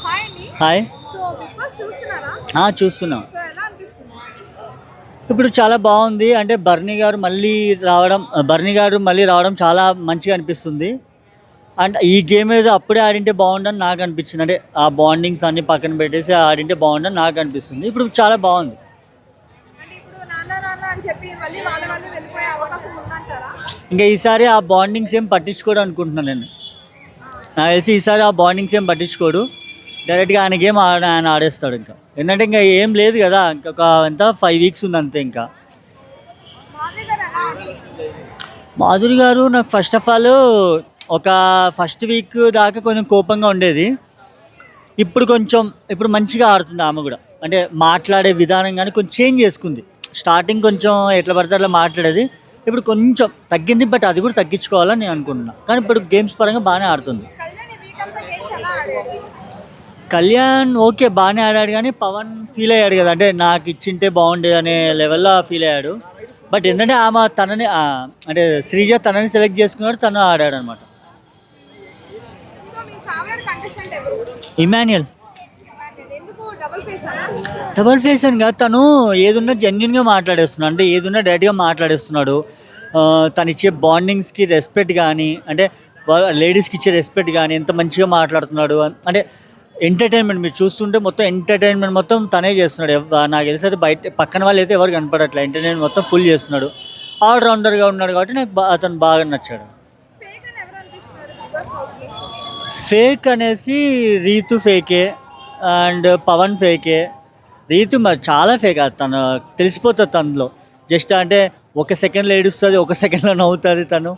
Hi అండి. Hi. So big boss చూస్తున్నారా? చూస్తున్నాం. సో ఎలా అనిపిస్తుంది? ఇప్పుడు చాలా బాగుంది. అంటే బర్నీ గారు మళ్ళీ రావడం చాలా మంచిగా అనిపిస్తుంది. అండ్ ఈ గేమ్ ఏదో అప్పుడే ఆడింటే బాగుండని నాకు అనిపించింది. అంటే ఆ బాండింగ్స్ అన్ని పక్కన పెట్టేసి ఆడింటే బాగుండని నాకు అనిపిస్తుంది. ఇప్పుడు చాలా బాగుంది. అంటే ఇప్పుడు నాన్న నాన్న అని చెప్పి మళ్ళీ వాళ్ళ వెళ్ళిపోయే అవకాశం ఉందంటారా? ఇంకా ఈసారి ఆ బాండింగ్స్ ఏం పట్టించుకోడు అనుకుంటున్నాను నేను. ఆ, నాకు తెలిసి ఈసారి ఆ బాండింగ్స్ ఏం పట్టించుకోడు. డైరెక్ట్గా ఆయన గేమ్ ఆయన ఆడేస్తాడు. ఇంకా ఎందుకంటే ఇంకా ఏం లేదు కదా, ఇంకొక ఎంత 5 వీక్స్ ఉంది అంతే. ఇంకా మాధవి గారు ఎలా ఆడుతున్నారు? మాధురి గారు నాకు ఫస్ట్ ఆఫ్ ఆల్ ఒక ఫస్ట్ వీక్ దాకా కొంచెం కోపంగా ఉండేది. ఇప్పుడు మంచిగా ఆడుతుంది ఆమె కూడా. అంటే మాట్లాడే విధానం కానీ కొంచెం చేంజ్ చేసుకుంది. స్టార్టింగ్ కొంచెం ఎట్లా పడితే అట్లా మాట్లాడేది. ఇప్పుడు కొంచెం తగ్గింది, బట్ అది కూడా తగ్గించుకోవాలని నేను అనుకుంటున్నా. కానీ ఇప్పుడు గేమ్స్ పరంగా బాగానే ఆడుతుంది. కళ్యాణ్ ఈ వీక్ అంతా గేమ్స్ ఎలా ఆడాడు? కళ్యాణ్ ఓకే బాగానే ఆడాడు, కానీ పవన్ ఫీల్ అయ్యాడు కదా, అంటే నాకు ఇచ్చింటే బాగుండేది అనే లెవెల్లో ఫీల్ అయ్యాడు. బట్ ఏంటంటే ఆమె తనని అంటే శ్రీజ తనని సెలెక్ట్ చేసుకున్నాడు, తను ఆడాడు అనమాట. సో మీ ఫేవరెట్ కంటెస్టెంట్ ఎవరు? ఇమాన్యుయల్. ఎందుకు డబుల్ ఫేస్ అలా? డబల్ ఫేస్ అని కాదు, తను ఏదున్నా జెన్యున్గా మాట్లాడేస్తున్నాడు. అంటే ఏదున్నా డైరెక్ట్గా మాట్లాడేస్తున్నాడు. తను ఇచ్చే బాండింగ్స్కి రెస్పెక్ట్ కానీ, అంటే లేడీస్కి ఇచ్చే రెస్పెక్ట్ కానీ ఎంత మంచిగా మాట్లాడుతున్నాడు. అంటే ఎంటర్టైన్మెంట్ మీరు చూస్తుంటే మొత్తం ఎంటర్టైన్మెంట్ మొత్తం తనే చేస్తున్నాడు. నాకు తెలిసి అయితే బయట పక్కన వాళ్ళు అయితే ఎవరికి కనపడట్లేదు. ఎంటర్టైన్మెంట్ మొత్తం ఫుల్ చేస్తున్నాడు. ఆల్రౌండర్గా ఉన్నాడు కాబట్టి నాకు అతను బాగా నచ్చాడు. ఫేక్ అని ఎవరు అనిపిస్తున్నారు బిగ్ బాస్ హౌస్ లో? ఫేక్ అనేసి రీతు ఫేకే, అండ్ పవన్ ఫేకే. రీతు మరి చాలా ఫేక్. అది తను తెలిసిపోతుంది తనలో. జస్ట్ అంటే ఒక సెకండ్లో ఏడుస్తుంది, ఒక సెకండ్లో నవ్వుతుంది తను.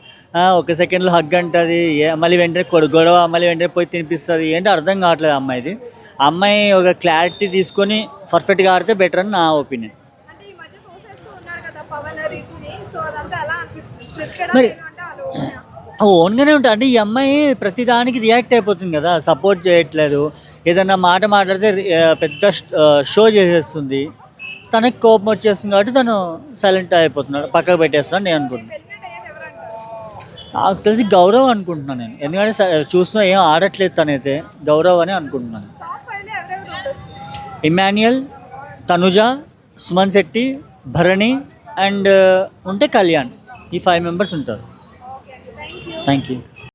ఒక సెకండ్లో హగ్ అంటుంది, మళ్ళీ వెంటనే గొడవ, మళ్ళీ వెంటనే పోయి తినిపిస్తుంది. ఏంటో అర్థం కావట్లేదు అమ్మాయిది. ఆ అమ్మాయి ఒక క్లారిటీ తీసుకొని పర్ఫెక్ట్గా ఆడితే బెటర్ అని నా ఒపీనియన్. అంటే ఈ మధ్య తోసేస్తూ ఉన్నాడు కదా పవన్ రీతుని. సో అదంతా ఎలా అనిపిస్తుంది? స్క్రిప్టెడ్ మరి అంటే వాళ్ళు ఓన్గా? ఓన్గానే ఉంటుంది. అంటే ఈ అమ్మాయి ప్రతిదానికి రియాక్ట్ అయిపోతుంది కదా, సపోర్ట్ చేయట్లేదు. ఏదన్నా మాట మాట్లాడితే పెద్ద షో చేసేస్తుంది. తనకి కోపం వచ్చేస్తుంది కాబట్టి తను సైలెంట్ అయిపోతున్నాడు, పక్కకు పెట్టేస్తున్నాడు నేను అనుకుంటున్నాను. ఎలిమినేట్ అయ్యేది ఎవరు అంటారు? నాకు తెలిసి గౌరవ్ అనుకుంటున్నాను నేను. ఎందుకంటే చూస్తున్నా ఏం ఆడట్లేదు తనైతే. గౌరవ్ అని అనుకుంటున్నాను. టాప్ ఫైవ్ లో ఎవరెవరు ఉండొచ్చు? ఇమాన్యుయల్, తనుజ, సుమన్ శెట్టి, భరణి అండ్ ఉంటే కళ్యాణ్. ఈ 5 మెంబర్స్ ఉంటారు. ఓకే అండి, థ్యాంక్ యూ. Thank you.